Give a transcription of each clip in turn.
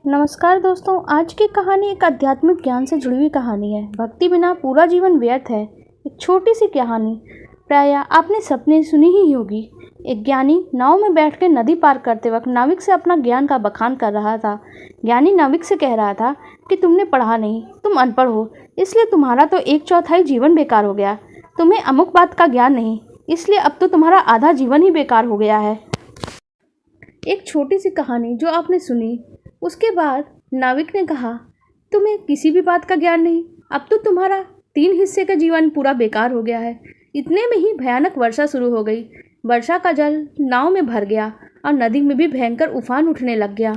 नमस्कार दोस्तों, आज की कहानी एक आध्यात्मिक ज्ञान से जुड़ी हुई कहानी है। भक्ति बिना पूरा जीवन व्यर्थ है। एक छोटी सी कहानी, प्रायः आपने सपने सुनी ही होगी। एक ज्ञानी नाव में बैठकर नदी पार करते वक्त नाविक से अपना ज्ञान का बखान कर रहा था। ज्ञानी नाविक से कह रहा था कि तुमने पढ़ा नहीं, तुम अनपढ़ हो, इसलिए तुम्हारा तो 1/4 जीवन बेकार हो गया। तुम्हें अमुक बात का ज्ञान नहीं, इसलिए अब तो तुम्हारा आधा जीवन ही बेकार हो गया है। एक छोटी सी कहानी जो आपने सुनी, उसके बाद नाविक ने कहा, तुम्हें किसी भी बात का ज्ञान नहीं, अब तो तुम्हारा 3 हिस्से का जीवन पूरा बेकार हो गया है। इतने में ही भयानक वर्षा शुरू हो गई। वर्षा का जल नाव में भर गया और नदी में भी भयंकर उफान उठने लग गया।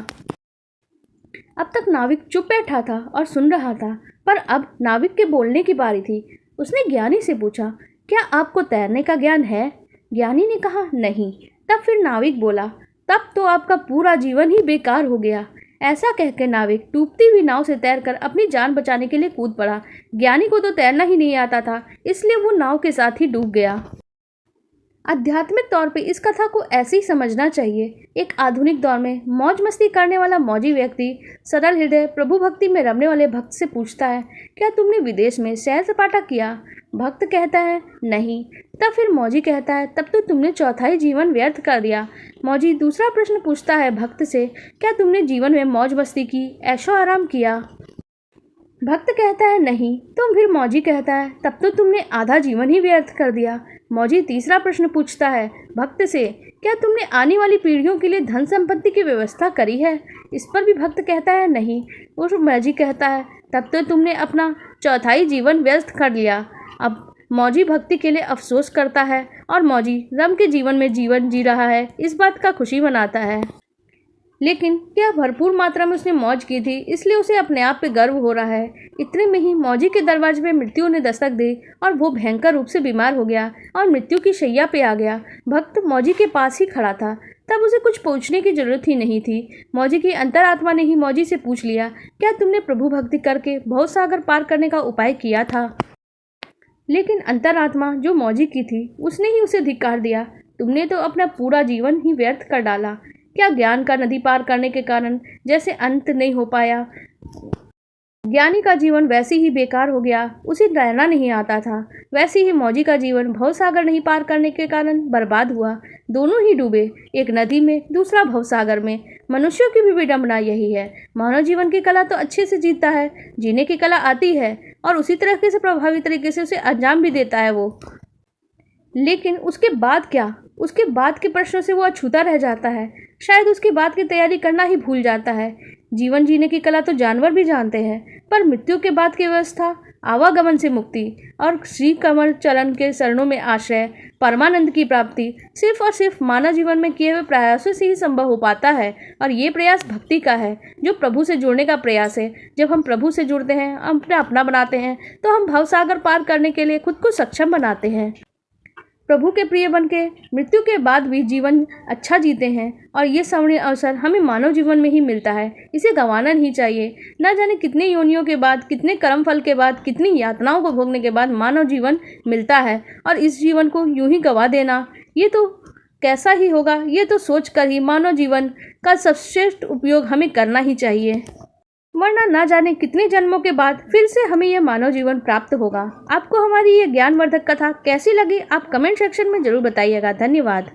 अब तक नाविक चुप बैठा था और सुन रहा था, पर अब नाविक के बोलने की बारी थी। उसने ज्ञानी से पूछा, क्या आपको तैरने का ज्ञान है? ज्ञानी ने कहा, नहीं। तब फिर नाविक बोला, तब तो आपका पूरा जीवन ही बेकार हो गया। ऐसा कहकर नाविक डूबती हुई नाव से तैरकर अपनी जान बचाने के लिए कूद पड़ा। ज्ञानी को तो तैरना ही नहीं आता था, इसलिए वो नाव के साथ ही डूब गया। आध्यात्मिक तौर पे इस कथा को ऐसे ही समझना चाहिए। एक आधुनिक दौर में मौज मस्ती करने वाला मौजी व्यक्ति सरल हृदय प्रभु भक्ति में रमने वाले भक्त से पूछता है, क्या तुमने विदेश में सैर सपाटा किया? भक्त कहता है, नहीं। तब फिर मौजी कहता है, तब तो तुमने 1/4 जीवन व्यर्थ कर दिया। मौजी दूसरा प्रश्न पूछता है भक्त से, क्या तुमने जीवन में मौज मस्ती की, ऐशो आराम किया? भक्त कहता है, नहीं। तो फिर मौजी कहता है, तब तो तुमने आधा जीवन ही व्यर्थ कर दिया। मौजी तीसरा प्रश्न पूछता है भक्त से, क्या तुमने आने वाली पीढ़ियों के लिए धन संपत्ति की व्यवस्था करी है? इस पर भी भक्त कहता है, नहीं। और मौजी कहता है, तब तो तुमने अपना 1/4 जीवन व्यर्थ कर लिया। अब मौजी भक्ति के लिए अफसोस करता है और मौजी रम के जीवन में जीवन जी रहा है, इस बात का खुशी मनाता है। लेकिन क्या भरपूर मात्रा में उसने मौज की थी, इसलिए उसे अपने आप पे गर्व हो रहा है। इतने में ही मौजी के दरवाजे पे मृत्यु ने दस्तक दी और वो भयंकर रूप से बीमार हो गया और मृत्यु की शैया पे आ गया। भक्त मौजी के पास ही खड़ा था। तब उसे कुछ पूछने की जरूरत ही नहीं थी। मौजी की अंतरात्मा ने ही मौजी से पूछ लिया, क्या तुमने प्रभु भक्ति करके भवसागर पार करने का उपाय किया था? लेकिन अंतरात्मा जो मौजी की थी, उसने ही उसे धिक्कार दिया, तुमने तो अपना पूरा जीवन ही व्यर्थ कर डाला। क्या ज्ञान का नदी पार करने के कारण जैसे अंत नहीं हो पाया, ज्ञानी का जीवन वैसे ही बेकार हो गया, उसे तैरना नहीं आता था, वैसे ही मौजी का जीवन भवसागर नहीं पार करने के कारण बर्बाद हुआ। दोनों ही डूबे, एक नदी में, दूसरा भवसागर में। मनुष्यों की भी विडंबना यही है। मानव जीवन की कला तो अच्छे से जीता है, जीने की कला आती है और उसी तरीके से प्रभावी तरीके से उसे अंजाम भी देता है वो। लेकिन उसके बाद क्या? उसके बाद के प्रश्नों से वो अछूता रह जाता है। शायद उसके बाद की तैयारी करना ही भूल जाता है। जीवन जीने की कला तो जानवर भी जानते हैं, पर मृत्यु के बाद की व्यवस्था, आवागमन से मुक्ति और श्री कमल चरण के शरणों में आश्रय, परमानंद की प्राप्ति सिर्फ और सिर्फ मानव जीवन में किए हुए प्रयासों से ही संभव हो पाता है। और ये प्रयास भक्ति का है, जो प्रभु से जुड़ने का प्रयास है। जब हम प्रभु से जुड़ते हैं, हम अपना बनाते हैं, तो हम भवसागर पार करने के लिए खुद को सक्षम बनाते हैं। प्रभु के प्रिय बन के मृत्यु के बाद भी जीवन अच्छा जीते हैं और ये स्वर्णिम अवसर हमें मानव जीवन में ही मिलता है। इसे गंवाना नहीं चाहिए। न जाने कितने योनियों के बाद, कितने कर्म फल के बाद, कितनी यातनाओं को भोगने के बाद मानव जीवन मिलता है, और इस जीवन को यूं ही गंवा देना, ये तो कैसा ही होगा। ये तो सोच कर ही मानव जीवन का सर्वश्रेष्ठ उपयोग हमें करना ही चाहिए, वरना ना जाने कितने जन्मों के बाद फिर से हमें यह मानव जीवन प्राप्त होगा। आपको हमारी ये ज्ञानवर्धक कथा कैसी लगी, आप कमेंट सेक्शन में जरूर बताइएगा। धन्यवाद।